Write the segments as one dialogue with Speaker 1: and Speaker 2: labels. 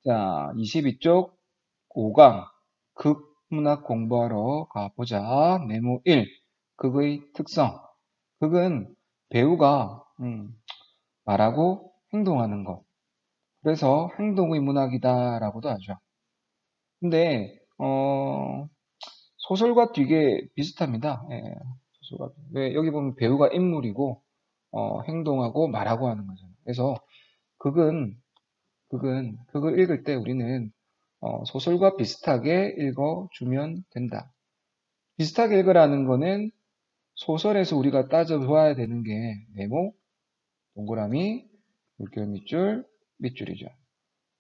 Speaker 1: 자, 22쪽 5강 극문학 공부하러 가보자. 네모 1. 극의 특성. 극은 배우가 말하고 행동하는 것. 그래서 행동의 문학이다라고도 하죠. 근데 소설과 되게 비슷합니다. 예, 소설과. 왜 여기 보면 배우가 인물이고 행동하고 말하고 하는 거잖아요. 그래서 극은 극을 읽을 때 우리는 소설과 비슷하게 읽어주면 된다. 비슷하게 읽으라는 거는 소설에서 우리가 따져보아야 되는 게 네모, 동그라미, 물결 밑줄, 밑줄이죠.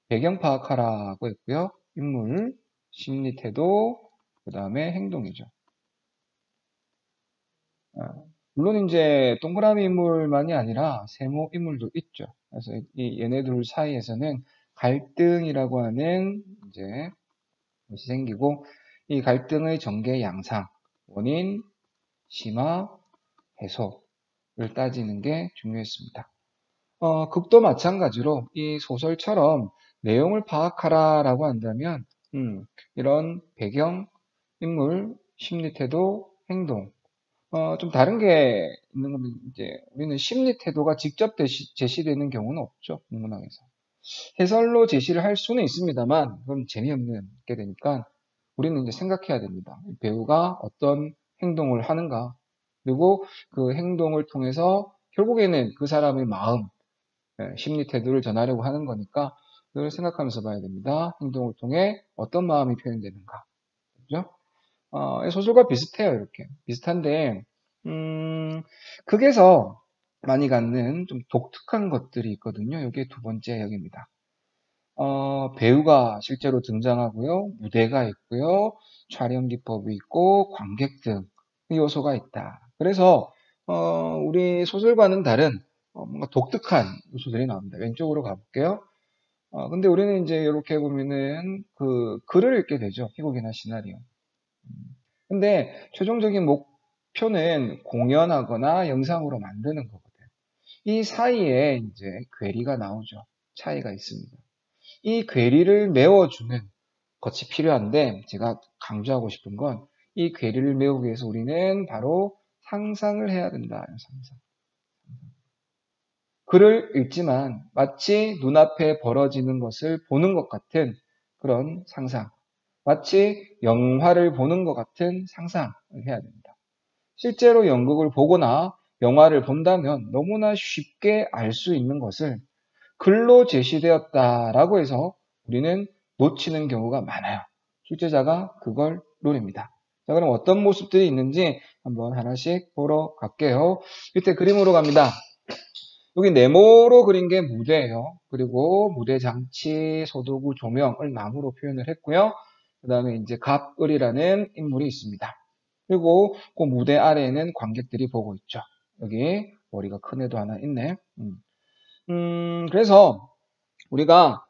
Speaker 1: 배경 파악하라고 했고요. 인물, 심리 태도, 그 다음에 행동이죠. 물론 이제 동그라미 인물만이 아니라 세모 인물도 있죠. 그래서 이 얘네들 사이에서는 갈등이라고 하는 이제 것이 생기고 이 갈등의 전개 양상, 원인, 심화, 해소를 따지는 게 중요했습니다. 극도 마찬가지로 이 소설처럼 내용을 파악하라라고 한다면 이런 배경, 인물, 심리 태도, 행동 좀 다른 게 있는 거면 이제 우리는 심리 태도가 직접 제시되는 경우는 없죠. 문학에서. 해설로 제시를 할 수는 있습니다만 그건 재미없게 되니까 우리는 이제 생각해야 됩니다. 배우가 어떤 행동을 하는가 그리고 그 행동을 통해서 결국에는 그 사람의 마음, 심리 태도를 전하려고 하는 거니까 그걸 생각하면서 봐야 됩니다. 행동을 통해 어떤 마음이 표현되는가. 그죠? 소설과 비슷해요, 이렇게. 비슷한데, 극에서 많이 갖는 좀 독특한 것들이 있거든요. 이게 두 번째 역입니다. 배우가 실제로 등장하고요. 무대가 있고요. 촬영 기법이 있고, 관객 등 요소가 있다. 그래서, 우리 소설과는 다른 뭔가 독특한 요소들이 나옵니다. 왼쪽으로 가볼게요. 근데 우리는 이제 이렇게 보면은 그 글을 읽게 되죠. 희곡이나 시나리오. 근데 최종적인 목표는 공연하거나 영상으로 만드는 거거든요. 이 사이에 이제 괴리가 나오죠. 차이가 있습니다. 이 괴리를 메워주는 것이 필요한데 제가 강조하고 싶은 건 이 괴리를 메우기 위해서 우리는 바로 상상을 해야 된다. 상상. 글을 읽지만 마치 눈앞에 벌어지는 것을 보는 것 같은 그런 상상. 마치 영화를 보는 것 같은 상상을 해야 됩니다. 실제로 연극을 보거나 영화를 본다면 너무나 쉽게 알 수 있는 것을 글로 제시되었다라고 해서 우리는 놓치는 경우가 많아요. 출제자가 그걸 노립니다. 자, 그럼 어떤 모습들이 있는지 한번 하나씩 보러 갈게요. 밑에 그림으로 갑니다. 여기 네모로 그린 게 무대예요. 그리고 무대 장치, 소도구, 조명을 나무로 표현을 했고요. 그 다음에 이제 갑을이라는 인물이 있습니다. 그리고 그 무대 아래에는 관객들이 보고 있죠. 여기 머리가 큰 애도 하나 있네. 그래서 우리가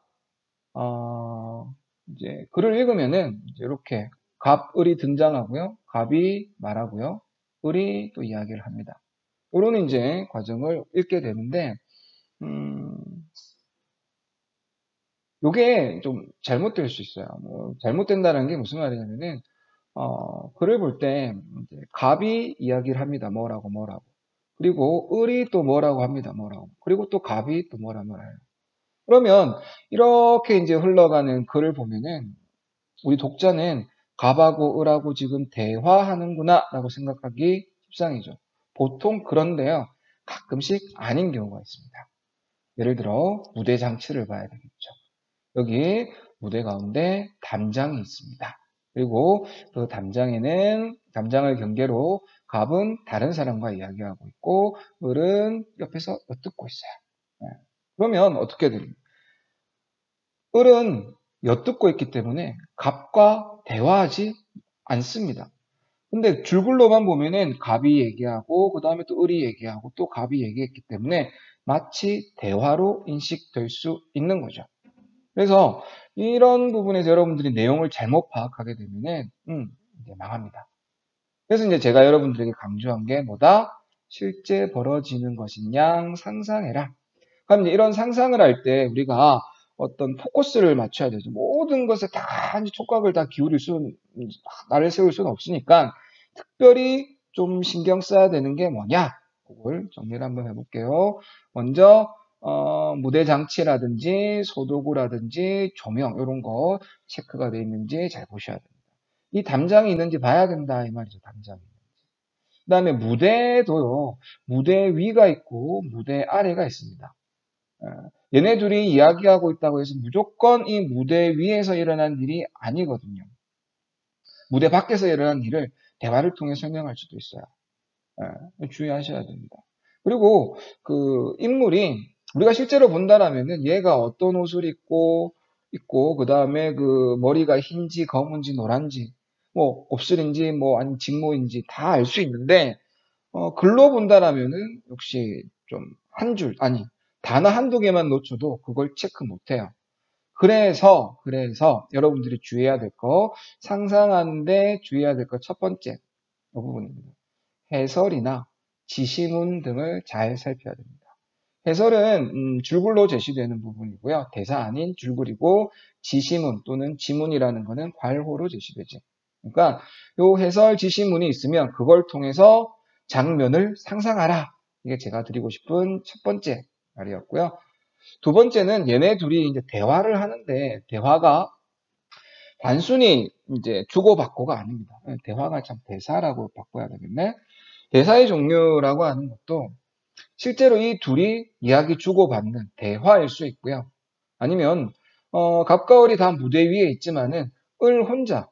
Speaker 1: 이제 글을 읽으면은 이제 이렇게 갑을이 등장하고요. 갑이 말하고요. 을이 또 이야기를 합니다. 이런 이제 과정을 읽게 되는데 음, 요게 좀 잘못될 수 있어요. 뭐 잘못된다는 게 무슨 말이냐면은 글을 볼 때 갑이 이야기를 합니다. 뭐라고 뭐라고. 그리고 을이 또 뭐라고 합니다. 뭐라고. 그리고 또 갑이 또 뭐라고 해요. 그러면 이렇게 이제 흘러가는 글을 보면은 우리 독자는 갑하고 을하고 지금 대화하는구나 라고 생각하기 십상이죠. 보통 그런데요. 가끔씩 아닌 경우가 있습니다. 예를 들어 무대 장치를 봐야 되겠죠. 여기 무대 가운데 담장이 있습니다. 그리고 그 담장을 경계로 갑은 다른 사람과 이야기하고 있고 을은 옆에서 엿듣고 있어요. 네. 그러면 어떻게 됩니까? 을은 엿듣고 있기 때문에 갑과 대화하지 않습니다. 근데 줄글로만 보면은 갑이 얘기하고 그 다음에 또 을이 얘기하고 또 갑이 얘기했기 때문에 마치 대화로 인식될 수 있는 거죠. 그래서 이런 부분에서 여러분들이 내용을 잘못 파악하게 되면은 이제 망합니다. 그래서 이제 제가 여러분들에게 강조한 게 뭐다? 실제 벌어지는 것인 양 상상해라. 그럼 이제 이런 상상을 할 때 우리가 어떤 포커스를 맞춰야 되죠. 모든 것에 다 이제 촉각을 다 기울일 수는, 나를 세울 수는 없으니까 특별히 좀 신경 써야 되는 게 뭐냐? 그걸 정리를 한번 해볼게요. 먼저 무대 장치라든지 소도구라든지 조명 이런 거 체크가 되어 있는지 잘 보셔야 됩니다. 이 담장이 있는지 봐야 된다 이 말이죠. 담장이. 그 다음에 무대도요. 무대 위가 있고 무대 아래가 있습니다. 얘네 둘이 이야기하고 있다고 해서 무조건 이 무대 위에서 일어난 일이 아니거든요. 무대 밖에서 일어난 일을 대화를 통해 설명할 수도 있어요. 주의하셔야 됩니다. 그리고 그 인물이 우리가 실제로 본다라면은 얘가 어떤 옷을 입고 있고 그 다음에 그 머리가 흰지 검은지 노란지 뭐 곱슬인지 뭐 아니면 직모인지 다 알 수 있는데 글로 본다라면은 역시 좀 한 줄 아니 단어 한두 개만 놓쳐도 그걸 체크 못해요. 그래서 여러분들이 주의해야 될 거 상상하는데 주의해야 될 거 첫 번째 이 부분입니다. 해설이나 지시문 등을 잘 살펴야 됩니다. 해설은 줄글로 제시되는 부분이고요. 대사 아닌 줄글이고 지시문 또는 지문이라는 것은 괄호로 제시되지. 그러니까 요 해설 지시문이 있으면 그걸 통해서 장면을 상상하라. 이게 제가 드리고 싶은 첫 번째 말이었고요. 두 번째는 얘네 둘이 이제 대화를 하는데 대화가 단순히 이제 주고받고가 아닙니다. 대화가 참 대사라고 바꿔야 되겠네. 대사의 종류라고 하는 것도 실제로 이 둘이 이야기 주고받는 대화일 수 있고요. 아니면 갑과을이 다 무대 위에 있지만은 을 혼자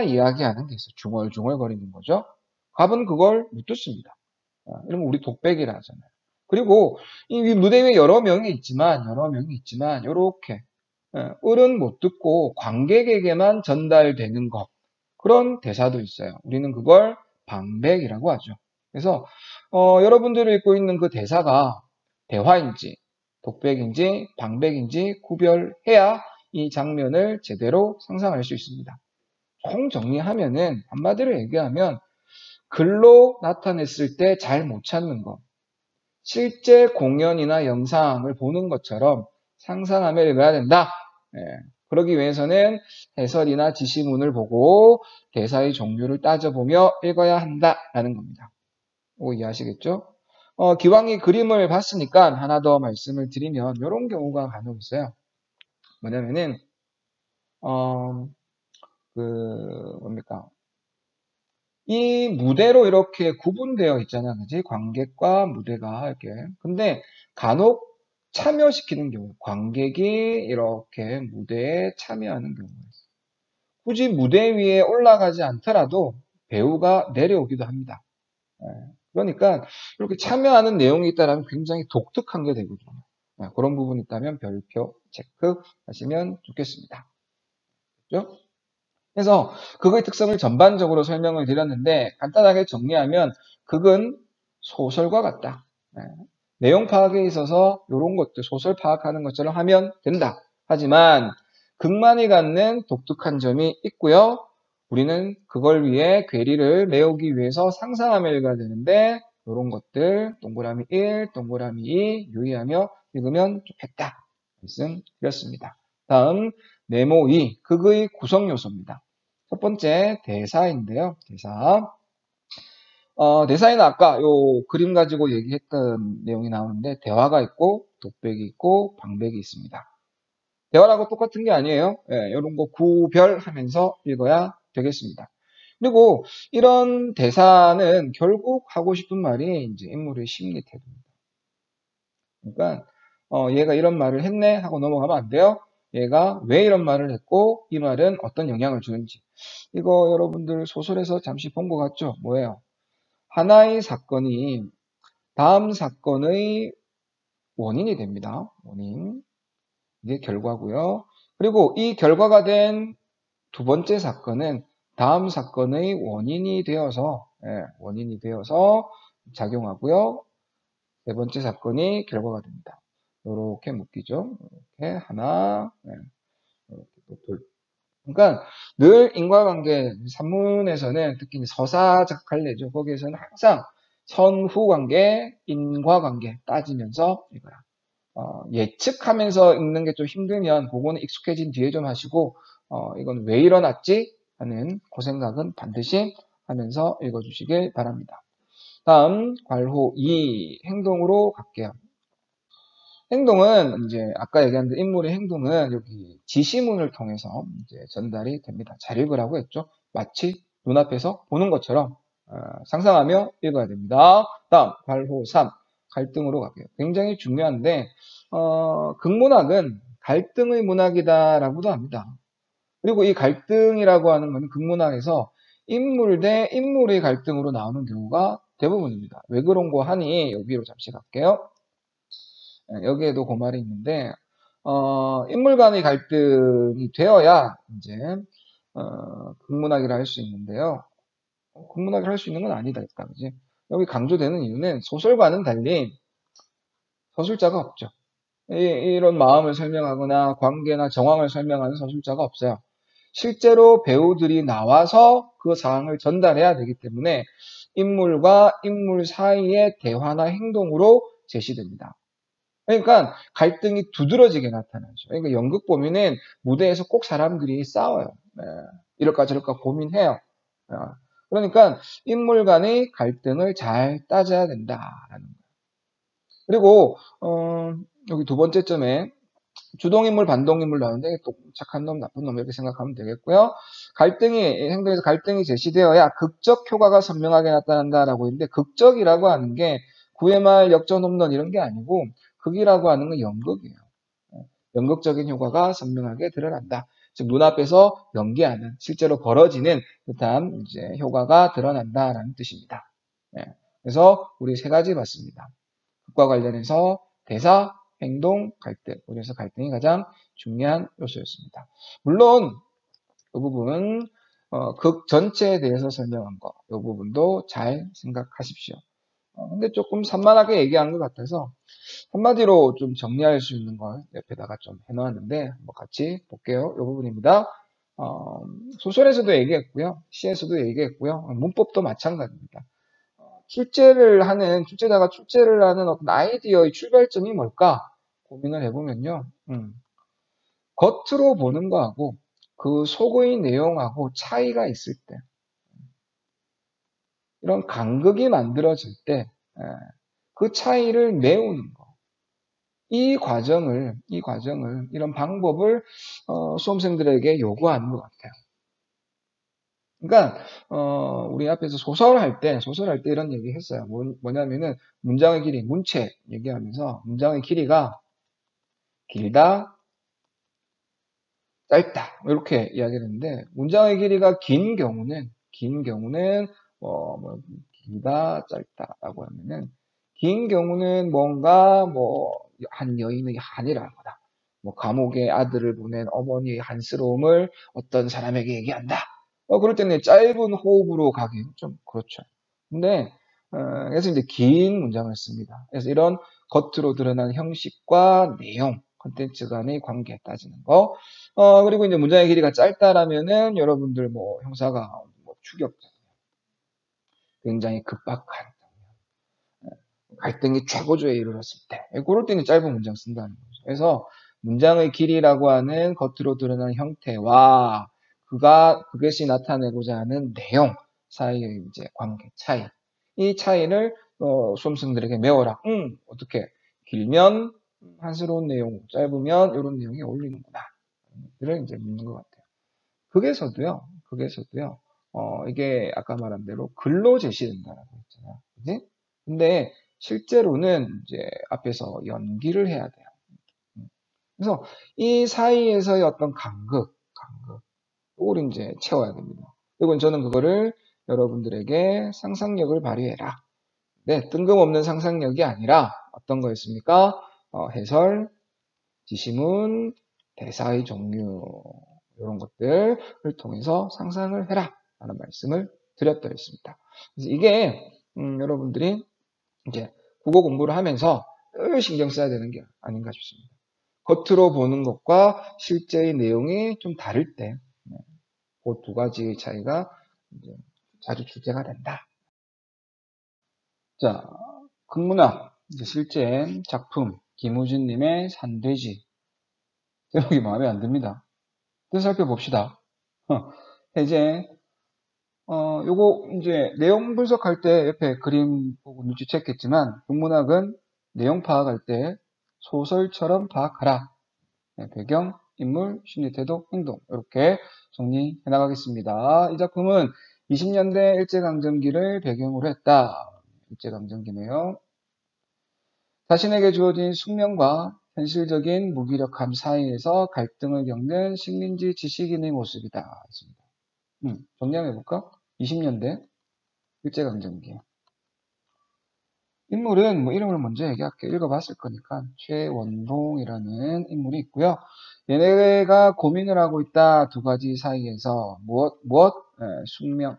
Speaker 1: 이야기하는 게 있어요. 중얼중얼거리는 거죠. 갑은 그걸 못 듣습니다. 이러면 우리 독백이라 하잖아요. 그리고 이 무대 위에 여러 명이 있지만 이렇게 을은 못 듣고 관객에게만 전달되는 것 그런 대사도 있어요. 우리는 그걸 방백이라고 하죠. 그래서 여러분들이 읽고 있는 그 대사가 대화인지 독백인지 방백인지 구별해야 이 장면을 제대로 상상할 수 있습니다. 총 정리하면은 한마디로 얘기하면 글로 나타냈을 때 잘 못 찾는 것 실제 공연이나 영상을 보는 것처럼 상상하며 읽어야 된다. 그러기 위해서는 해설이나 지시문을 보고 대사의 종류를 따져보며 읽어야 한다라는 겁니다. 이해하시겠죠? 기왕이 그림을 봤으니까 하나 더 말씀을 드리면 이런 경우가 간혹 있어요. 뭐냐면은 뭡니까? 이 무대로 이렇게 구분되어 있잖아요. 그지? 관객과 무대가 이렇게. 근데 간혹 참여시키는 경우, 관객이 이렇게 무대에 참여하는 경우가 있어요. 굳이 무대 위에 올라가지 않더라도 배우가 내려오기도 합니다. 그러니까 이렇게 참여하는 내용이 있다면 굉장히 독특한 게 되거든요. 그런 부분이 있다면 별표 체크하시면 좋겠습니다. 그렇죠? 그래서 극의 특성을 전반적으로 설명을 드렸는데 간단하게 정리하면 극은 소설과 같다. 내용 파악에 있어서 이런 것들 소설 파악하는 것처럼 하면 된다. 하지만 극만이 갖는 독특한 점이 있고요. 우리는 그걸 위해 괴리를 메우기 위해서 상상하며 읽어야 되는데 이런 것들 동그라미 1, 동그라미 2 유의하며 읽으면 좋겠다. 말씀드렸습니다. 다음 네모 2, 극의 구성 요소입니다. 첫 번째 대사인데요. 대사에는 아까 요 그림 가지고 얘기했던 내용이 나오는데 대화가 있고 독백이 있고 방백이 있습니다. 대화라고 똑같은 게 아니에요. 이런 거 구별하면서 읽어야 되겠습니다. 그리고 이런 대사는 결국 하고 싶은 말이 이제 인물의 심리 태도입니다. 그러니까 얘가 이런 말을 했네 하고 넘어가면 안 돼요. 얘가 왜 이런 말을 했고 이 말은 어떤 영향을 주는지 이거 여러분들 소설에서 잠시 본 것 같죠? 뭐예요? 하나의 사건이 다음 사건의 원인이 됩니다. 원인. 이게 결과고요. 그리고 이 결과가 된 두 번째 사건은 다음 사건의 원인이 되어서 작용하고요. 네 번째 사건이 결과가 됩니다. 이렇게 묶이죠. 이렇게 하나, 이렇게 또 둘. 그러니까 늘 인과관계 산문에서는 특히 서사작할래죠. 거기에서는 항상 선후관계, 인과관계 따지면서 읽어라. 예측하면서 읽는 게 좀 힘들면 그거는 익숙해진 뒤에 좀 하시고 이건 왜 일어났지? 하는 그 생각은 반드시 하면서 읽어주시길 바랍니다. 다음 괄호 2 행동으로 갈게요. 행동은 이제 아까 얘기한 인물의 행동은 여기 지시문을 통해서 이제 전달이 됩니다. 잘 읽으라고 했죠. 마치 눈앞에서 보는 것처럼 상상하며 읽어야 됩니다. 다음 괄호 3 갈등으로 갈게요. 굉장히 중요한데 극문학은 갈등의 문학이다라고도 합니다. 그리고 이 갈등이라고 하는 건 극문학에서 인물 대 인물의 갈등으로 나오는 경우가 대부분입니다. 왜 그런 거 하니 여기로 잠시 갈게요. 여기에도 그 말이 있는데 인물 간의 갈등이 되어야 이제 극문학이라 할 수 있는데요. 극문학이라 할 수 있는 건 아니다, 그지? 여기 강조되는 이유는 소설과는 달리 서술자가 없죠. 이런 마음을 설명하거나 관계나 정황을 설명하는 서술자가 없어요. 실제로 배우들이 나와서 그 사항을 전달해야 되기 때문에 인물과 인물 사이의 대화나 행동으로 제시됩니다. 그러니까 갈등이 두드러지게 나타나죠. 그러니까 연극 보면은 무대에서 꼭 사람들이 싸워요. 이럴까 저럴까 고민해요. 그러니까 인물 간의 갈등을 잘 따져야 된다라는 거예요. 그리고 여기 두 번째 점에 주동인물, 반동인물 나오는데 또 착한 놈, 나쁜 놈 이렇게 생각하면 되겠고요. 행동에서 갈등이 제시되어야 극적 효과가 선명하게 나타난다라고 했는데 극적이라고 하는 게 9회 말 역전 홈런 이런 게 아니고 극이라고 하는 건 연극이에요. 연극적인 효과가 선명하게 드러난다. 즉 눈앞에서 연기하는 실제로 벌어지는 듯한 이제 효과가 드러난다라는 뜻입니다. 그래서 우리 세 가지 봤습니다. 극과 관련해서 대사, 행동, 갈등. 그래서 갈등이 가장 중요한 요소였습니다. 물론 이 부분 극 전체에 대해서 설명한 거, 이 부분도 잘 생각하십시오. 근데 조금 산만하게 얘기한 것 같아서 한마디로 좀 정리할 수 있는 걸 옆에다가 좀 해놓았는데 한번 같이 볼게요. 이 부분입니다. 소설에서도 얘기했고요. 시에서도 얘기했고요. 문법도 마찬가지입니다. 출제자가 출제를 하는 어떤 아이디어의 출발점이 뭘까 고민을 해보면요. 겉으로 보는 거하고 그 속의 내용하고 차이가 있을 때, 이런 간극이 만들어질 때, 그 차이를 메우는 거. 이 과정을, 이런 방법을 수험생들에게 요구하는 것 같아요. 그러니까 우리 앞에서 소설할 때 이런 얘기 했어요. 뭐냐면은 문장의 길이, 문체 얘기하면서 문장의 길이가 길다, 짧다 이렇게 이야기를 했는데 문장의 길이가 긴 경우는 길다, 짧다라고 하면은 긴 경우는 뭔가 한 여인의 한이라는 거다. 감옥에 아들을 보낸 어머니의 한스러움을 어떤 사람에게 얘기한다. 그럴 때는 짧은 호흡으로 가긴 좀 그렇죠. 근데 그래서 이제 긴 문장을 씁니다. 그래서 이런 겉으로 드러난 형식과 내용, 컨텐츠 간의 관계 따지는 거. 그리고 이제 문장의 길이가 짧다라면은 여러분들 형사가 추격자, 굉장히 급박한 갈등이 최고조에 이르렀을 때, 그럴 때는 짧은 문장 쓴다는 거죠. 그래서 문장의 길이라고 하는 겉으로 드러난 형태와 그것이 나타내고자 하는 내용 사이의 이제 관계 차이, 이 차이를 수험생들에게 메워라. 어떻게 길면 한스러운 내용, 짧으면 이런 내용이 어울리는구나. 이를 이제 묻는 것 같아요. 극에서도요. 이게 아까 말한 대로 글로 제시된다라고 했잖아요. 그지? 근데 실제로는 이제 앞에서 연기를 해야 돼요. 그래서 이 사이에서의 어떤 간극, 이걸 이제 채워야 됩니다. 그리고 저는 그거를 여러분들에게 상상력을 발휘해라. 네, 뜬금없는 상상력이 아니라 어떤 거였습니까? 해설, 지시문, 대사의 종류, 이런 것들을 통해서 상상을 해라. 라는 말씀을 드렸더랬습니다. 그래서 이게, 여러분들이 이제 국어 공부를 하면서 늘 신경 써야 되는 게 아닌가 싶습니다. 겉으로 보는 것과 실제의 내용이 좀 다를 때, 그 두 가지의 차이가 이제 자주 출제가 된다. 자, 극문학, 이제 실제 작품, 김우진님의 산돼지. 제목이 마음에 안 듭니다. 뜻 살펴봅시다. 해제. 요거 이제 내용 분석할 때 옆에 그림 보고 눈치챘겠지만 국문학은 내용 파악할 때 소설처럼 파악하라. 네, 배경, 인물, 심리, 태도, 행동 이렇게 정리해 나가겠습니다. 이 작품은 20년대 일제강점기를 배경으로 했다. 일제강점기네요. 자신에게 주어진 숙명과 현실적인 무기력함 사이에서 갈등을 겪는 식민지 지식인의 모습이다. 정리 한번 해볼까? 20년대 일제강점기. 인물은 뭐 이름을 먼저 얘기할게요. 읽어봤을 거니까 최원봉이라는 인물이 있고요. 얘네가 고민을 하고 있다. 두 가지 사이에서 무엇? 숙명.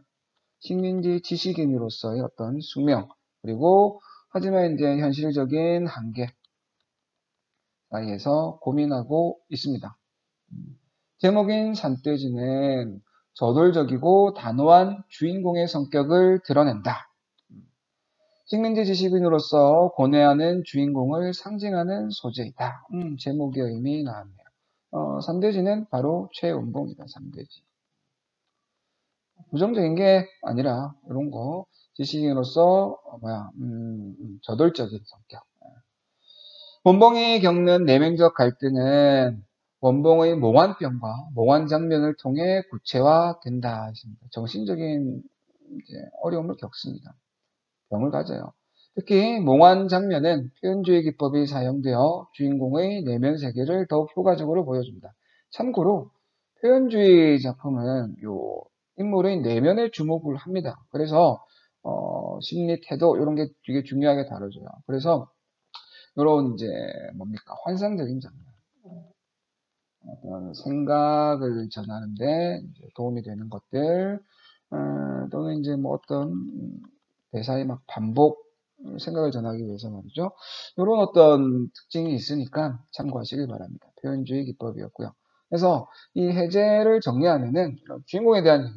Speaker 1: 식민지 지식인으로서의 어떤 숙명. 그리고 하지만 이제 현실적인 한계 사이에서 고민하고 있습니다. 제목인 산돼지는 저돌적이고 단호한 주인공의 성격을 드러낸다. 식민지 지식인으로서 고뇌하는 주인공을 상징하는 소재이다. 제목의 의미 나왔네요. 산돼지는 바로 최원봉이다. 산돼지. 부정적인 게 아니라 이런 거 지식인으로서 저돌적인 성격. 원봉이 겪는 내면적 갈등은 원봉의 몽환병과 몽환 장면을 통해 구체화된다. 정신적인 어려움을 겪습니다. 병을 가져요. 특히 몽환 장면은 표현주의 기법이 사용되어 주인공의 내면 세계를 더욱 효과적으로 보여줍니다. 참고로 표현주의 작품은 요 인물의 내면에 주목을 합니다. 그래서 심리, 태도 이런 게 되게 중요하게 다뤄져요. 그래서 이런 이제 뭡니까 환상적인 장면, 어떤 생각을 전하는데 도움이 되는 것들, 또는 이제 뭐 어떤 대사의 막 반복 생각을 전하기 위해서 말이죠. 이런 어떤 특징이 있으니까 참고하시길 바랍니다. 표현주의 기법이었고요. 그래서 이 해제를 정리하면은 주인공에 대한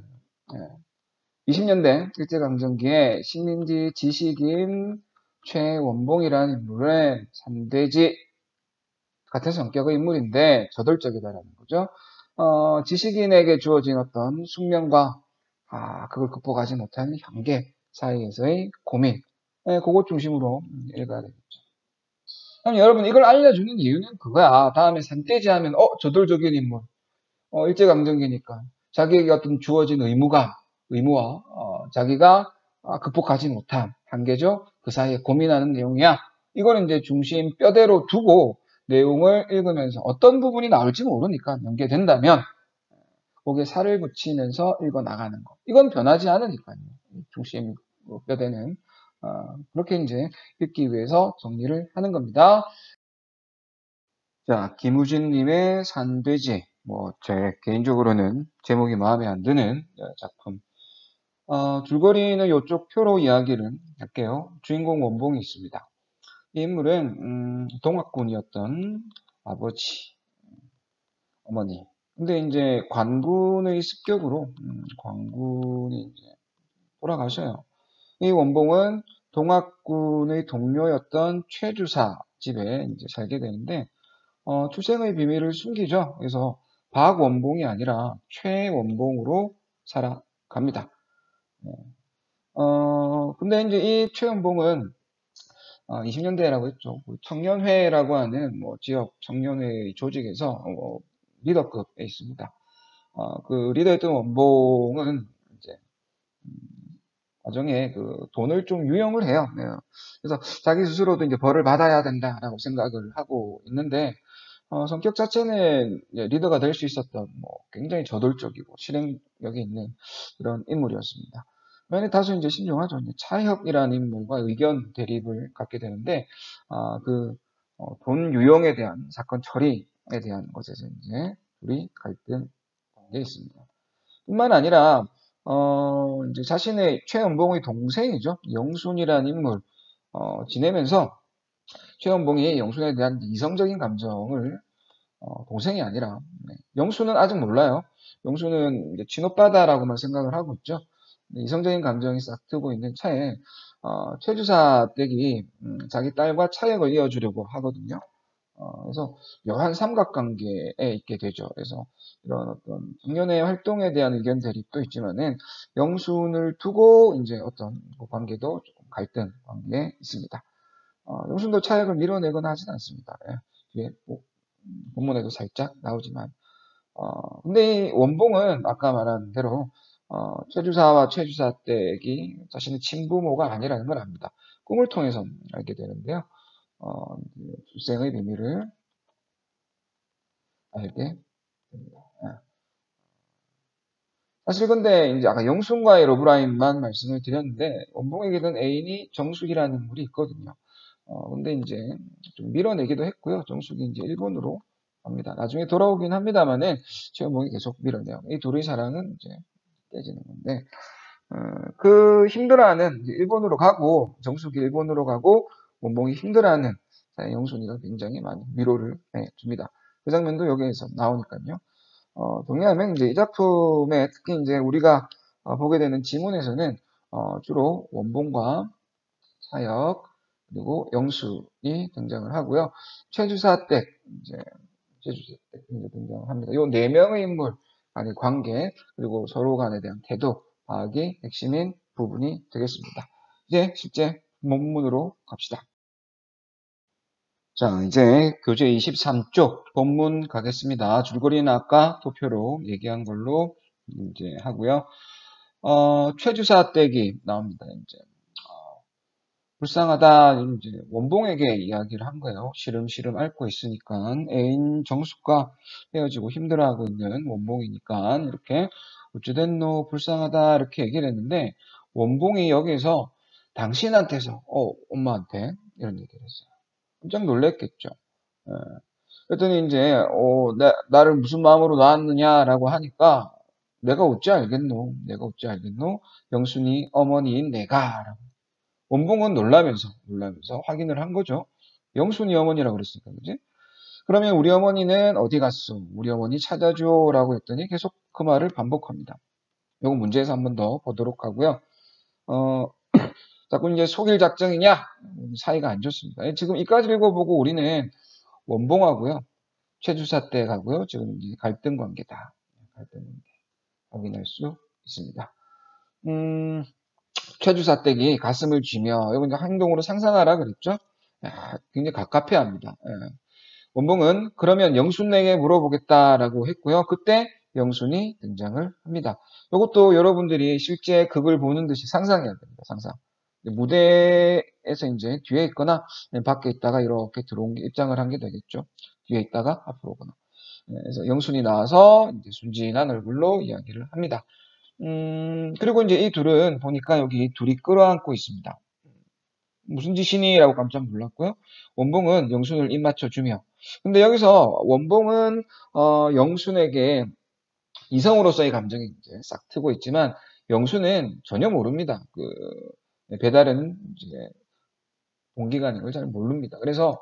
Speaker 1: 20년대 일제강점기에 식민지 지식인 최원봉이라는 인물은 산돼지 같은 성격의 인물인데 저돌적이다라는 거죠. 지식인에게 주어진 어떤 숙명과 그걸 극복하지 못하는 한계 사이에서의 고민, 그것 중심으로 읽어야 되겠죠. 그럼 여러분 이걸 알려주는 이유는 그거야. 다음에 산돼지 하면 저돌적인 인물, 일제강점기니까 자기에게 어떤 주어진 의무와 자기가 극복하지 못한 한계죠. 그 사이에 고민하는 내용이야. 이걸 이제 중심 뼈대로 두고 내용을 읽으면서 어떤 부분이 나올지 모르니까 연계된다면 거기에 살을 붙이면서 읽어 나가는 거. 이건 변하지 않으니까요. 중심 뼈대는 그렇게 이제 읽기 위해서 정리를 하는 겁니다. 자, 김우진님의 산돼지. 제 개인적으로는 제목이 마음에 안 드는 작품. 줄거리는 이쪽 표로 이야기를 할게요. 주인공 원봉이 있습니다. 이 인물은 동학군이었던 아버지, 어머니. 근데 이제 관군의 습격으로 관군이 이제 돌아가셔요. 이 원봉은 동학군의 동료였던 최주사 집에 이제 살게 되는데 출생의 비밀을 숨기죠. 그래서 박원봉이 아니라 최원봉으로 살아갑니다. 근데 이제 이 최원봉은 20년대라고 했죠. 청년회라고 하는 지역 청년회 조직에서 리더급에 있습니다. 그 리더였던 원봉은 이제 나중에 그 돈을 좀 유용을 해요. 네. 그래서 자기 스스로도 이제 벌을 받아야 된다라고 생각을 하고 있는데 성격 자체는 리더가 될 수 있었던 굉장히 저돌적이고 실행력이 있는 그런 인물이었습니다. 그런데 다소 이제 신중하죠. 이제 차혁이라는 인물과 의견 대립을 갖게 되는데 돈 유용에 대한 사건 처리에 대한 것에서 이제 둘이 갈등이 있습니다. 뿐만 아니라 이제 자신의 최연봉의 동생이죠. 영순이라는 인물 지내면서 최연봉이 영순에 대한 이성적인 감정을 동생이 아니라 영수는 아직 몰라요. 영수는 이제 친오빠다라고만 생각을 하고 있죠. 이성적인 감정이 싹 트고 있는 차에 최주사 댁이 자기 딸과 차역을 이어주려고 하거든요. 그래서 묘한 삼각관계에 있게 되죠. 그래서 이런 어떤 청년의 활동에 대한 의견 대립도 있지만은 영순을 두고 이제 어떤 그 관계도 조금 갈등 관계에 있습니다. 영순도 차액을 밀어내거나 하진 않습니다. 예, 뒤에 뭐, 본문에도 살짝 나오지만 근데 이 원봉은 아까 말한 대로 최주사와 최주사 댁이 자신의 친부모가 아니라는 걸 압니다. 꿈을 통해서 알게 되는데요. 출생의 비밀을 알게 됩니다. 사실 근데 이제 아까 영순과의 러브라인만 말씀을 드렸는데 원봉에게는 애인이 정숙이라는 인물이 있거든요. 근데 이제 좀 밀어내기도 했고요. 정숙이 이제 일본으로 갑니다. 나중에 돌아오긴 합니다만은 최원봉이 계속 밀어내요. 이 둘의 사랑은 이제 깨지는 건데 그 힘들어하는 이제 일본으로 가고 정숙이 일본으로 가고 원봉이 힘들어하는 영순이가 굉장히 많이 위로를 줍니다. 그 장면도 여기에서 나오니까요. 동의하면 이제 이 작품에 특히 이제 우리가 보게 되는 지문에서는 주로 원봉과 사역 그리고 영순이 등장을 하고요. 최주사 댁 이제 최주사 댁 등장을 합니다. 이 네 명의 인물 간의 관계 그리고 서로 간에 대한 태도 파악이 핵심인 부분이 되겠습니다. 이제 실제 본문으로 갑시다. 자, 이제 교재 23쪽 본문 가겠습니다. 줄거리는 아까 도표로 얘기한 걸로 이제 하고요. 최주사 댁이 나옵니다. 이제 불쌍하다 이제 원봉에게 이야기를 한 거예요. 시름시름 앓고 있으니까 애인 정숙과 헤어지고 힘들어하고 있는 원봉이니까 이렇게 어찌됐노 불쌍하다 이렇게 얘기를 했는데 원봉이 여기서 당신한테서 엄마한테 이런 얘기를 했어요. 깜짝 놀랐겠죠. 예. 그랬더니 이제 나를 무슨 마음으로 낳았느냐라고 하니까 내가 어찌 알겠노? 내가 어찌 알겠노? 영순이 어머니인 내가 원봉은 놀라면서 확인을 한 거죠. 영순이 어머니라고 그랬으니까 그지? 그러면 우리 어머니는 어디 갔어? 우리 어머니 찾아줘라고 했더니 계속 그 말을 반복합니다. 이거 문제에서 한 번 더 보도록 하고요. 자꾸 이제 속일 작정이냐? 사이가 안 좋습니다. 지금 이까지 읽어보고 우리는 원봉하고요. 최주사 때 가고요. 지금 이제 갈등 관계다. 갈등 관계 확인할 수 있습니다. 최주사 댁이 가슴을 쥐며 이거 이제 행동으로 상상하라 그랬죠. 굉장히 갑갑해합니다. 원봉은 그러면 영순에게 물어보겠다라고 했고요. 그때 영순이 등장을 합니다. 이것도 여러분들이 실제 극을 보는 듯이 상상해야 됩니다. 상상. 무대에서 이제 뒤에 있거나 밖에 있다가 이렇게 들어온 게 입장을 한 게 되겠죠. 뒤에 있다가 앞으로 오거나. 그래서 영순이 나와서 이제 순진한 얼굴로 이야기를 합니다. 그리고 이제 이 둘은 보니까 여기 둘이 끌어안고 있습니다. 무슨 짓이니라고 깜짝 놀랐고요. 원봉은 영순을 입 맞춰주며. 근데 여기서 원봉은 영순에게 이성으로서의 감정이 이제 싹 트고 있지만 영순은 전혀 모릅니다. 배달은 이제 공기가 아닌 걸 잘 모릅니다. 그래서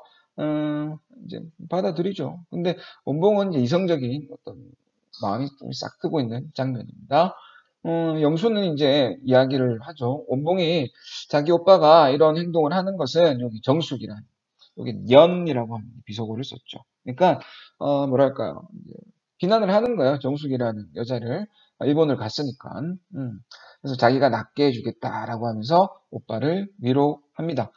Speaker 1: 이제 받아들이죠. 근데 원봉은 이제 이성적인 어떤 마음이 싹 트고 있는 장면입니다. 영수는 이제 이야기를 하죠. 원봉이 자기 오빠가 이런 행동을 하는 것은 여기 정숙이란, 여기 년이라고 하는 비속어를 썼죠. 그러니까, 뭐랄까요. 이제 비난을 하는 거예요. 정숙이라는 여자를. 일본을 갔으니까. 그래서 자기가 낫게 해주겠다라고 하면서 오빠를 위로합니다.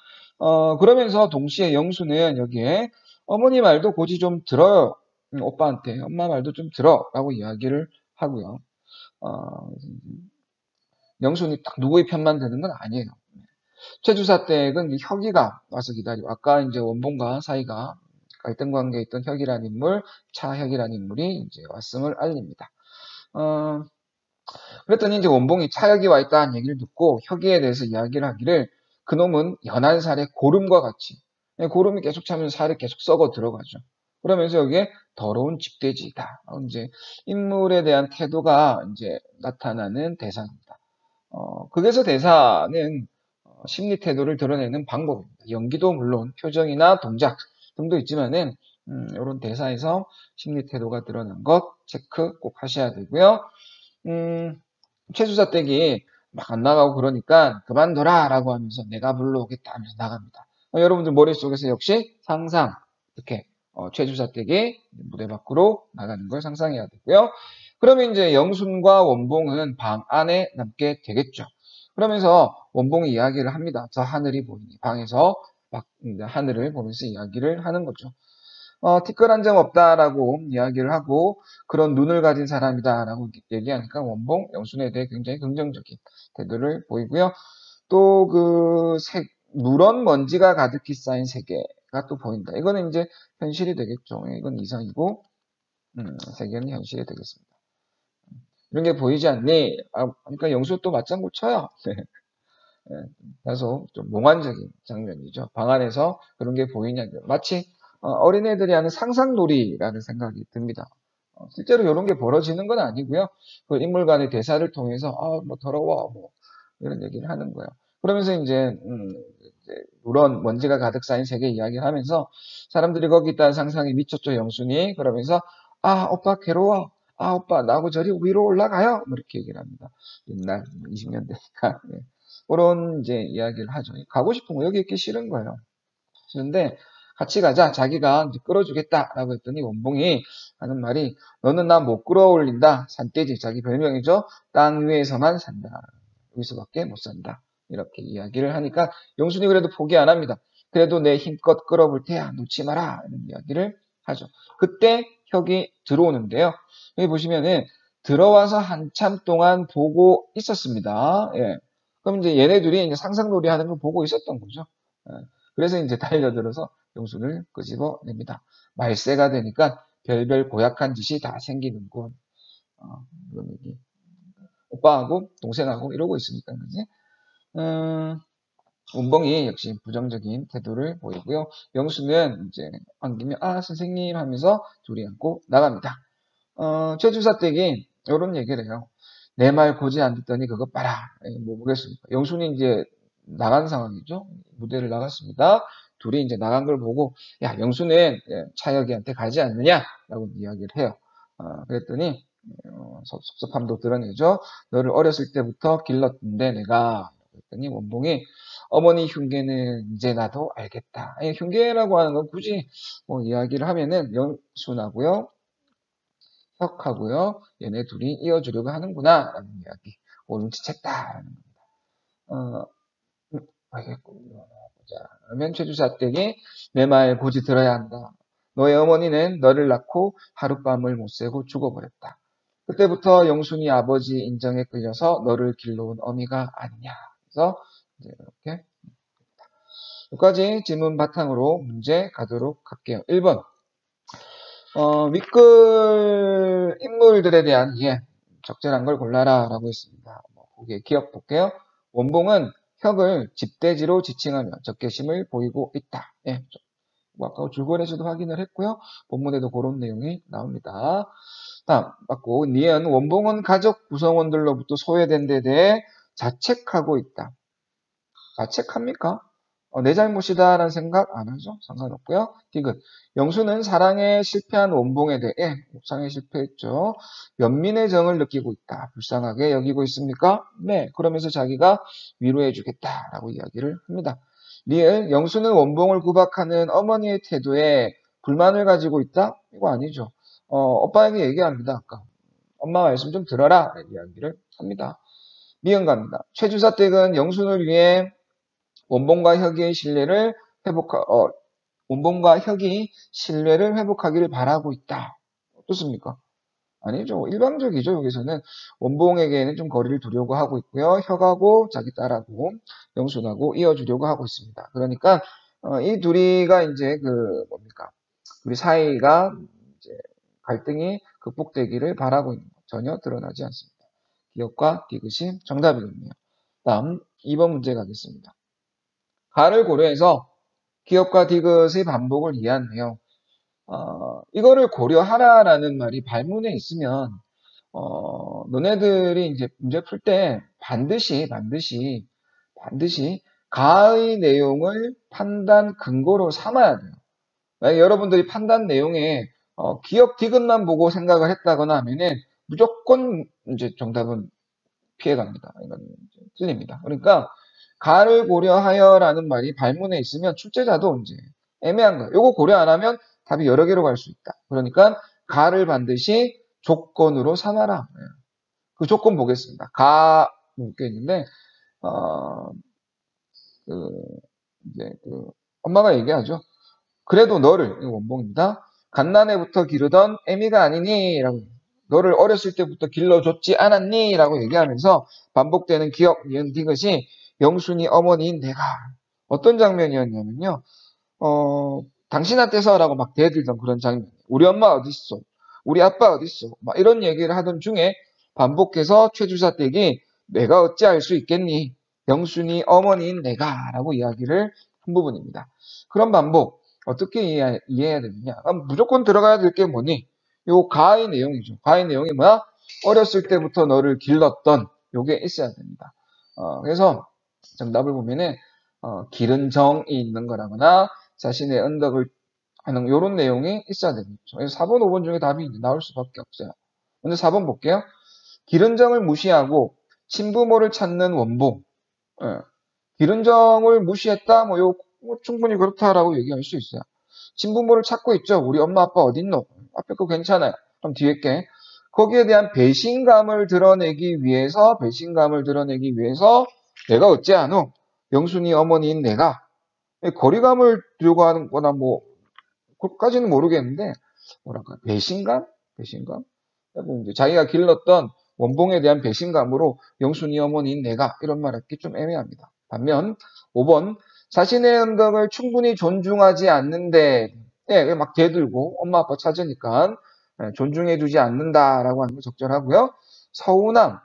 Speaker 1: 그러면서 동시에 영수는 여기에 어머니 말도 고지 좀 들어요. 오빠한테 엄마 말도 좀 들어라고 이야기를 하고요. 영순이 딱 누구의 편만 드는 건 아니에요. 최주사 댁은 혁이가 와서 기다리고 아까 이제 원봉과 사이가 갈등 관계에 있던 혁이라는 인물, 차혁이라는 인물이 이제 왔음을 알립니다. 그랬더니 이제 원봉이 차혁이 와 있다는 얘기를 듣고 혁이에 대해서 이야기를 하기를 그놈은 연한 살에 고름과 같이 고름이 계속 차면서 살이 계속 썩어 들어가죠. 그러면서 여기에 더러운 집돼지다. 이제 인물에 대한 태도가 이제 나타나는 대사입니다. 극에서 대사는 심리 태도를 드러내는 방법입니다. 연기도 물론 표정이나 동작 등도 있지만은 이런 대사에서 심리 태도가 드러난 것 체크 꼭 하셔야 되고요. 최수사 댁이 막 안 나가고 그러니까 그만둬라 라고 하면서 내가 불러오겠다 하면서 나갑니다. 여러분들 머릿속에서 역시 상상 이렇게 최주사댁이 무대 밖으로 나가는 걸 상상해야 되고요. 그러면 이제 영순과 원봉은 방 안에 남게 되겠죠. 그러면서 원봉이 이야기를 합니다. 저 하늘이 보이니 방에서 막 이제 하늘을 보면서 이야기를 하는 거죠. 티끌 한 점 없다라고 이야기를 하고 그런 눈을 가진 사람이다라고 얘기하니까 원봉, 영순에 대해 굉장히 긍정적인 태도를 보이고요. 또 누런 먼지가 가득히 쌓인 세계가 또 보인다. 이거는 이제 현실이 되겠죠. 이건 이상이고 세계는 현실이 되겠습니다. 이런 게 보이지 않니? 그러니까 영수 또 맞장구 쳐요. 네. 다소 좀 몽환적인 장면이죠. 방 안에서 그런 게 보이냐. 마치 어린애들이 하는 상상놀이라는 생각이 듭니다. 실제로 이런 게 벌어지는 건 아니고요. 그 인물 간의 대사를 통해서 뭐 더러워 뭐 이런 얘기를 하는 거예요. 그러면서 이제 누런 먼지가 가득 쌓인 세계 이야기를 하면서 사람들이 거기 있다는 상상에 미쳤죠, 영순이. 그러면서 오빠 괴로워. 오빠 나하고 저리 위로 올라가요. 뭐 이렇게 얘기를 합니다. 옛날 20년대니까. 네. 그런 이제 이야기를 하죠. 가고 싶은 거 여기 있기 싫은 거예요. 싫은데 같이 가자. 자기가 이제 끌어주겠다라고 했더니 원봉이 하는 말이 너는 나 못 끌어올린다. 산돼지 자기 별명이죠. 땅 위에서만 산다. 여기서밖에 못 산다. 이렇게 이야기를 하니까 영순이 그래도 포기 안 합니다. 그래도 내 힘껏 끌어볼 테야. 놓지 마라. 이런 이야기를 하죠. 그때 혁이 들어오는데요. 여기 보시면은 들어와서 한참 동안 보고 있었습니다. 예. 그럼 이제 얘네들이 이제 상상놀이 하는 걸 보고 있었던 거죠. 예. 그래서 이제 달려들어서 영순을 끄집어냅니다. 말세가 되니까 별별 고약한 짓이 다 생기는군. 그런 얘기. 오빠하고 동생하고 이러고 있으니까, 그지? 원봉이 역시 부정적인 태도를 보이고요. 영수는 이제 안기면 선생님 하면서 둘이 안고 나갑니다. 최주사 댁이 이런 얘기를 해요. 내 말 고지 안 듣더니 그거 봐라. 뭐 보겠습니까? 영순이 이제 나간 상황이죠. 무대를 나갔습니다. 둘이 이제 나간 걸 보고 야 영수는 차혁이한테 가지 않느냐라고 이야기를 해요. 그랬더니 섭섭함도 드러내죠. 너를 어렸을 때부터 길렀는데 내가 그랬더니 원봉이 어머니 흉계는 이제 나도 알겠다. 흉계라고 하는 건 굳이 뭐 이야기를 하면은 영순하고요. 혁하고요. 얘네 둘이 이어주려고 하는구나 라는 이야기. 눈치챘다라는 겁니다. 알겠군요. 자, 그러면 최주사 댁이 내 말 고지 들어야 한다. 너의 어머니는 너를 낳고 하룻밤을 못 새고 죽어버렸다. 그때부터 영순이 아버지 인정에 끌려서 너를 길러온 어미가 아니냐. 그래서 이제 이렇게 여기까지 질문 바탕으로 문제 가도록 할게요. 1번. 윗글 인물들에 대한 이해, 적절한 걸 골라라 라고 했습니다. 거기에 기억 볼게요. 원봉은 혁을 집돼지로 지칭하며 적개심을 보이고 있다. 예, 아까 줄거리에서도 확인을 했고요. 본문에도 그런 내용이 나옵니다. 다음, 맞고, 니은 원봉은 가족 구성원들로부터 소외된 데 대해 자책하고 있다. 자책합니까? 내 잘못이다라는 생각 안 하죠? 상관없고요. 디귿. 영수는 사랑에 실패한 원봉에 대해 사랑에 실패했죠. 연민의 정을 느끼고 있다. 불쌍하게 여기고 있습니까? 네. 그러면서 자기가 위로해주겠다라고 이야기를 합니다. 리을. 영수는 원봉을 구박하는 어머니의 태도에 불만을 가지고 있다? 이거 아니죠. 오빠에게 얘기합니다. 아까. 엄마 말씀 좀 들어라. 이야기를 합니다. 미음 갑니다. 최주사 댁은 영순을 위해 원봉과 혁이 신뢰를 회복하기를 바라고 있다. 어떻습니까? 아니죠. 일방적이죠. 여기서는 원봉에게는 좀 거리를 두려고 하고 있고요. 혁하고 자기 딸하고 영순하고 이어주려고 하고 있습니다. 그러니까 이 둘이가 이제 우리 사이가 이제 갈등이 극복되기를 바라고 있는 것 전혀 드러나지 않습니다. 기억과 디귿이 정답이거든요. 다음 2번 문제 가겠습니다. 가를 고려해서 기업과 디귿의 반복을 이해하네요. 이거를 고려하라라는 말이 발문에 있으면, 너네들이 이제 문제 풀 때 반드시 가의 내용을 판단 근거로 삼아야 돼요. 만약 여러분들이 판단 내용에 기업 디귿만 보고 생각을 했다거나 하면은 무조건 이제 정답은 피해갑니다. 이건 틀립니다. 그러니까 가를 고려하여라는 말이 발문에 있으면 출제자도 이제 애매한 거예요. 요거 고려 안 하면 답이 여러 개로 갈 수 있다. 그러니까 가를 반드시 조건으로 삼아라. 그 조건 보겠습니다. 가 묶여 있는데 그 이제 그 엄마가 얘기하죠. 그래도 너를, 이거 원봉입니다. 갓난애부터 기르던 애미가 아니니? 라고. 너를 어렸을 때부터 길러줬지 않았니? 라고 얘기하면서 반복되는 기억, 니은, 디귿이 영순이 어머니인 내가. 어떤 장면이었냐면요. 당신한테서 라고 막 대들던 그런 장면. 우리 엄마 어딨어? 우리 아빠 어딨어? 막 이런 얘기를 하던 중에 반복해서 최주사 댁이 내가 어찌 알 수 있겠니? 영순이 어머니인 내가. 라고 이야기를 한 부분입니다. 그런 반복. 어떻게 이해해야 되느냐? 무조건 들어가야 될 게 뭐니? 요 가의 내용이죠. 가의 내용이 뭐야? 어렸을 때부터 너를 길렀던 요게 있어야 됩니다. 그래서 정답을 보면은 기른 정이 있는 거라거나 자신의 언덕을 하는 요런 내용이 있어야 되겠죠. 그래서 4번, 5번 중에 답이 나올 수밖에 없어요. 먼저 4번 볼게요. 기른 정을 무시하고 친부모를 찾는 원봉. 예. 기른 정을 무시했다? 뭐 충분히 그렇다라고 얘기할 수 있어요. 친부모를 찾고 있죠. 우리 엄마 아빠 어딨노? 앞에 거 괜찮아요. 그럼 뒤에 게 거기에 대한 배신감을 드러내기 위해서 내가 어찌하노? 영순이 어머니인 내가 거리감을 두려고 하는 거나 뭐 그것까지는 모르겠는데 뭐랄까 배신감? 그리고 이제 자기가 길렀던 원봉에 대한 배신감으로 영순이 어머니인 내가 이런 말 하기 좀 애매합니다. 반면 5번 자신의 언덕을 충분히 존중하지 않는데 막 대들고 엄마 아빠 찾으니까 존중해주지 않는다라고 하는 거 적절하고요. 서운함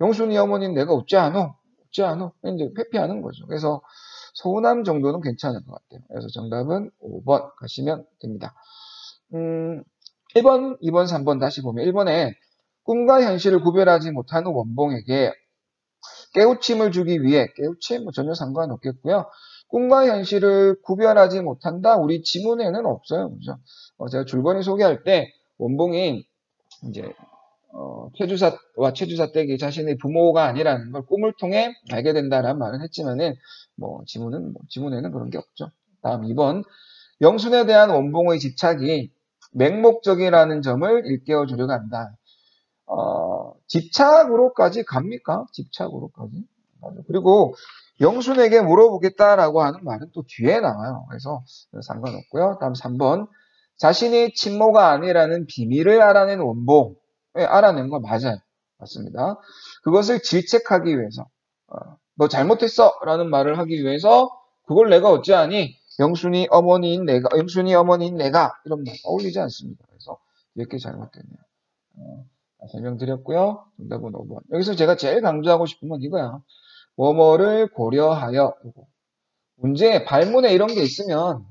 Speaker 1: 영순이 어머니는 내가 어찌 않어? 이제 회피하는 거죠. 그래서 서운함 정도는 괜찮을 것 같아요. 그래서 정답은 5번 가시면 됩니다. 1번, 2번, 3번 다시 보면 1번에 꿈과 현실을 구별하지 못하는 원봉에게 깨우침을 주기 위해 깨우침 뭐 전혀 상관없겠고요. 꿈과 현실을 구별하지 못한다. 우리 지문에는 없어요. 그죠? 제가 줄거리 소개할 때 원봉이 이제 최주사와 최주사 댁이 자신의 부모가 아니라는 걸 꿈을 통해 알게 된다라는 말은 했지만은 뭐 지문에는 그런 게 없죠. 다음 2번 영순에 대한 원봉의 집착이 맹목적이라는 점을 일깨워 주려고 한다. 집착으로까지 갑니까? 집착으로까지. 그리고 영순에게 물어보겠다라고 하는 말은 또 뒤에 나와요. 그래서 상관없고요. 다음 3번. 자신이 친모가 아니라는 비밀을 알아낸 원봉. 알아낸 거 맞아요. 맞습니다. 그것을 질책하기 위해서. 너 잘못했어! 라는 말을 하기 위해서 그걸 내가 어찌하니? 영순이 어머니인 내가 이런 말 어울리지 않습니다. 그래서 이렇게 잘못됐네요. 설명드렸고요. 정답은 5번. 여기서 제가 제일 강조하고 싶은 건 이거야. 뭐뭐를 고려하여. 문제, 발문에 이런 게 있으면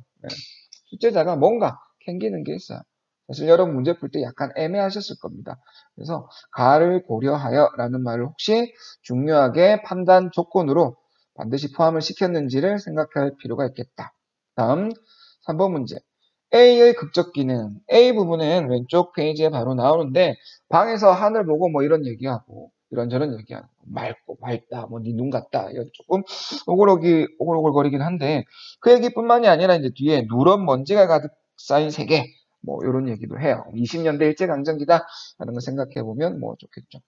Speaker 1: 출제자가 뭔가 캥기는 게 있어요. 사실 여러분 문제 풀 때 약간 애매하셨을 겁니다. 그래서 가를 고려하여 라는 말을 혹시 중요하게 판단 조건으로 반드시 포함을 시켰는지를 생각할 필요가 있겠다. 다음 3번 문제. A의 극적 기능. A 부분은 왼쪽 페이지에 바로 나오는데 방에서 하늘 보고 뭐 이런 얘기하고 이런저런 얘기하고 맑고 밝다 뭐 네 눈 같다 이거 조금 오글오글거리긴 한데 그 얘기뿐만이 아니라 이제 뒤에 누런 먼지가 가득 쌓인 세계 뭐 이런 얘기도 해요. 20년대 일제강점기다 라는 걸 생각해 보면 뭐 좋겠죠.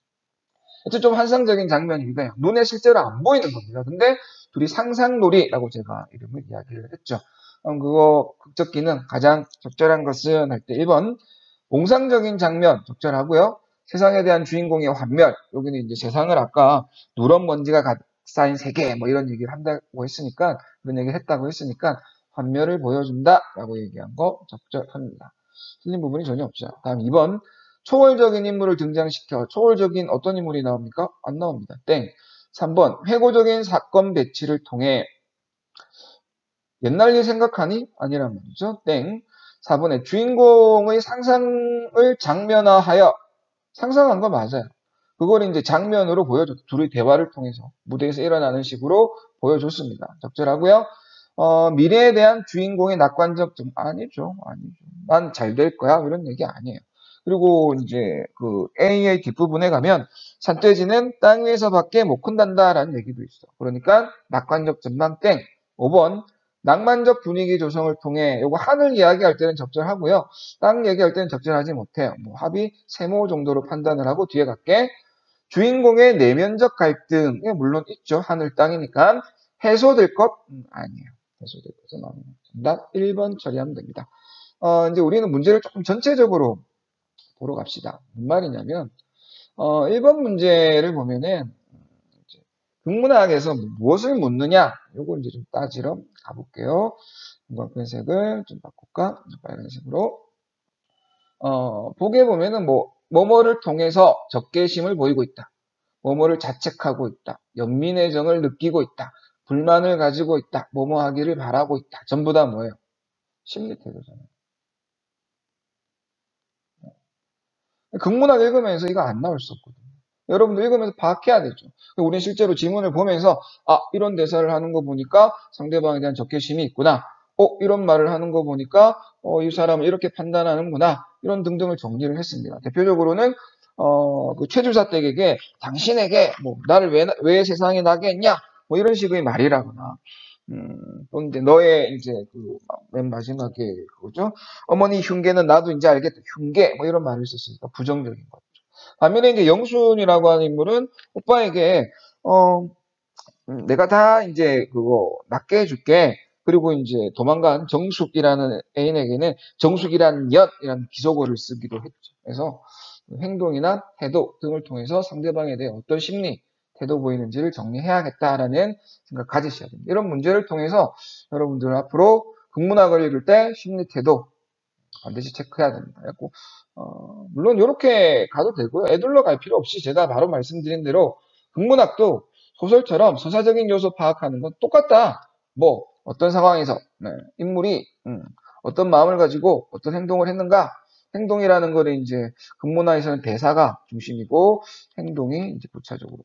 Speaker 1: 어쨌든 좀 환상적인 장면인데 눈에 실제로 안 보이는 겁니다. 근데 둘이 상상놀이라고 제가 이름을 이야기를 했죠. 그거 극적 기능 가장 적절한 것은 할 때 1번 공상적인 장면 적절하고요. 세상에 대한 주인공의 환멸 여기는 이제 세상을 아까 누런 먼지가 가득 쌓인 세계 뭐 이런 얘기를 한다고 했으니까 그런 얘기를 했다고 했으니까 환멸을 보여준다라고 얘기한 거 적절합니다. 틀린 부분이 전혀 없죠. 다음 2번 초월적인 인물을 등장시켜 초월적인 어떤 인물이 나옵니까? 안 나옵니다. 땡. 3번 회고적인 사건 배치를 통해 옛날 일 생각하니? 아니란 말이죠. 땡. 4번에 주인공의 상상을 장면화하여 상상한 거 맞아요. 그걸 이제 장면으로 보여줬, 둘의 대화를 통해서 무대에서 일어나는 식으로 보여줬습니다. 적절하고요. 미래에 대한 주인공의 낙관적 점 아니죠. 난 잘 될 거야. 이런 얘기 아니에요. 그리고 이제 그 A의 뒷부분에 가면 산돼지는 땅 위에서밖에 못 큰단다라는 얘기도 있어. 그러니까 낙관적 전망 땡. 5번 낭만적 분위기 조성을 통해 요거 하늘 이야기할 때는 적절하고요. 땅 얘기할 때는 적절하지 못해요. 뭐 합이 세모 정도로 판단을 하고 뒤에 갈게. 주인공의 내면적 갈등이 물론 있죠. 하늘 땅이니까 해소될 것? 아니에요. 해소될 것은 아니에요. 정답 1번 처리하면 됩니다. 이제 우리는 문제를 조금 전체적으로 보러 갑시다. 무슨 말이냐면 1번 문제를 보면은 국문학에서 무엇을 묻느냐 요거 이제 좀 따지러 가볼게요. 빨간색을 좀 바꿀까? 빨간색으로 보기에 보면은 뭐뭐를 통해서 적개심을 보이고 있다. 뭐뭐를 자책하고 있다. 연민의 정을 느끼고 있다. 불만을 가지고 있다. 뭐뭐 하기를 바라고 있다. 전부 다 뭐예요? 심리태도잖아요. 국문학 읽으면서 이거 안 나올 수 없거든요. 여러분도 읽으면서 파악해야 되죠. 우리는 실제로 지문을 보면서 이런 대사를 하는 거 보니까 상대방에 대한 적개심이 있구나. 이런 말을 하는 거 보니까 이 사람을 이렇게 판단하는구나. 이런 등등을 정리를 했습니다. 대표적으로는 그 최주사 댁에게 당신에게 나를 왜 세상에 나게 했냐? 뭐 이런 식의 말이라거나 또 이제 너의 이제 그 맨 마지막에 그거죠. 어머니 흉계는 나도 이제 알겠다. 흉계 뭐 이런 말을 썼으니까 부정적인 거죠. 반면에 이제 영순이라고 하는 인물은 오빠에게 내가 다 이제 그거 낫게 해줄게. 그리고 이제 도망간 정숙이라는 애인에게는 정숙이라는 엿이라는 기속어를 쓰기도 했죠. 그래서 행동이나 태도 등을 통해서 상대방에 대해 어떤 심리, 태도 보이는지를 정리해야겠다라는 생각 가지셔야 됩니다. 이런 문제를 통해서 여러분들 앞으로 국문학을 읽을 때 심리, 태도 반드시 체크해야 됩니다. 그래서 물론 이렇게 가도 되고요. 애둘러 갈 필요 없이 제가 바로 말씀드린 대로 국문학도 소설처럼 서사적인 요소 파악하는 건 똑같다. 어떤 상황에서 인물이 어떤 마음을 가지고 어떤 행동을 했는가. 행동이라는 거는 이제 국문학에서는 대사가 중심이고 행동이 이제 부차적으로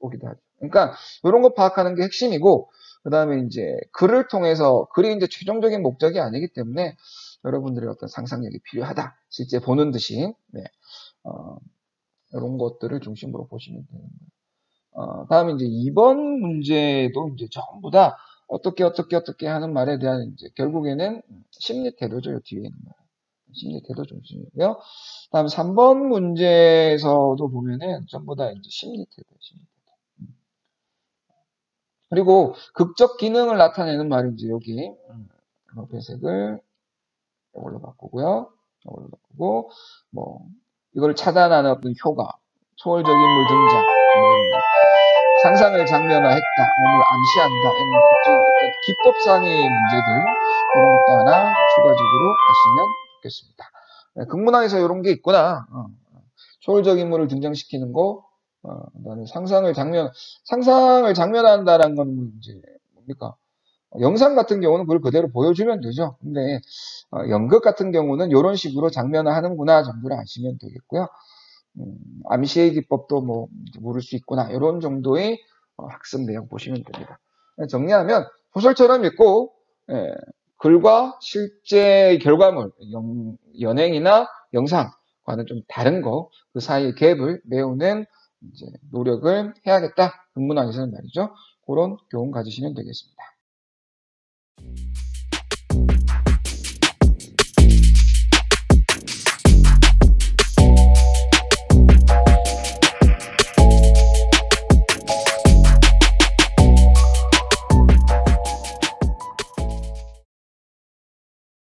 Speaker 1: 오기도 하죠. 그러니까 이런 거 파악하는 게 핵심이고 그 다음에 이제 글을 통해서 글이 이제 최종적인 목적이 아니기 때문에 여러분들의 어떤 상상력이 필요하다. 실제 보는 듯이 이런 것들을 중심으로 보시면 되는 거예요. 다음에 이제 2번 문제도 이제 전부 다 어떻게 하는 말에 대한 이제 결국에는 심리 태도죠. 요 뒤에 있는 말. 심리 태도 중심이고요. 다음 3번 문제에서도 보면은 전부 다 이제 심리 태도예요. 심리 태도. 그리고 극적 기능을 나타내는 말이 이제 여기 배색을 이걸로 바꾸고요. 이걸로 바꾸고 이걸 차단하는 어떤 효과, 초월적 인물 등장, 상상을 장면화했다, 몸을 암시한다, 이런 어떤 기법상의 문제들 이런 것도 하나 추가적으로 아시면 좋겠습니다. 국문학에서 이런 게 있구나. 초월적 인물을 등장시키는 거, 그다음에 상상을 장면화한다라는 건 이제 뭡니까? 영상 같은 경우는 그걸 그대로 보여주면 되죠. 근데 연극 같은 경우는 이런 식으로 장면화하는구나 정도를 아시면 되겠고요. 암시의 기법도 모를 수 있구나 이런 정도의 학습 내용 보시면 됩니다. 정리하면 소설처럼 읽고 글과 실제 결과물, 연행이나 영상과는 좀 다른 거, 그 사이의 갭을 메우는 이제 노력을 해야겠다. 국문학에서는 말이죠. 그런 교훈 가지시면 되겠습니다.